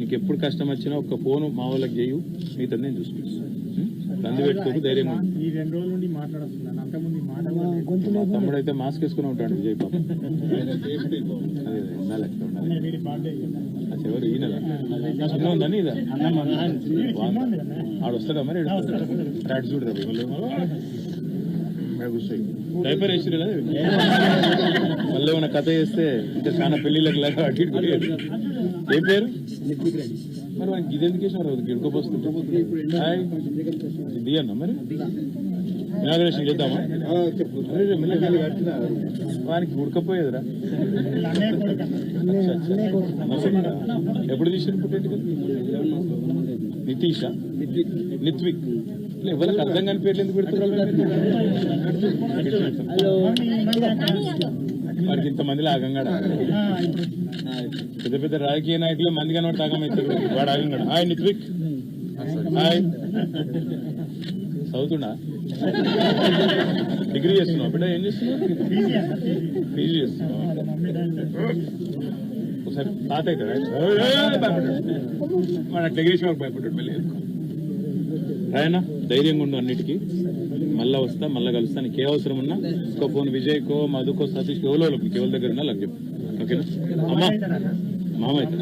నీకు ఎప్పుడు కష్టం వచ్చినా ఒక ఫోన్ మా వాళ్ళకి చేయు, మిగతా నేను చూసుకుంటాను. రంది పెట్టుకోకు, ధైర్యంగా ఈ 2 రోజుల నుండి మాట్లాడుతున్నాను. అంతకుముందు మా తమ్ముడు అయితే మాస్క్ వేసుకుని ఉంటాడు విజయ్ పాపం. ఎవరు ఈ నెల చిన్న ఉందని ఇదా ఆడు వస్తాడా మరి రాడు చూడరా కూర్చోయి డైపర్ వేసి మళ్ళీ ఏమైనా కథ చేస్తే ఇంకా చాలా పెళ్లిళ్ళకి లాగా అటు ఇటు ఏం పేరు మరి వానికి ఇది ఎందుకు వేసినారు గిడుకోపోస్తుంటే ఇది అన్నా మరి ఇనాగ్రేషన్ చేద్దామా వానికి ఉడకపోయేదిరా ఎప్పుడు తీసిన పుట్టేంటి నితీషా నిత్విక్ ఎవరికి అర్థం కాని పేర్లు ఎందుకు పెడుతున్నారు వాడికి ఇంతమందిలో ఆగంగాడ పెద్ద పెద్ద రాజకీయ నాయకులు మంది కనబడి ఆగమవుతారు వాడు ఆగంగాడు హాయ్ నిత్విక్ హాయ్ చదువుతున్నా డిగ్రీ చేస్తున్నావు బిడ్డ ఏం చేస్తున్నావు పీజీ చేస్తున్నావు ఒకసారి తాత అవుతాడు మన డిగ్రీ భయపడ్డాడు మళ్ళీ రాయనా ధైర్యంగా ఉండు అన్నిటికీ మళ్ళా వస్తా మళ్ళా కలుస్తా నీకు ఏ అవసరం ఉన్నా ఇంకో ఫోన్ విజయ్కో మధుకో సతీష్కో ఎవరో మీకు ఎవరి దగ్గర ఉన్నా నాకు చెప్పు ఓకేనా అమ్మా మామ అయితే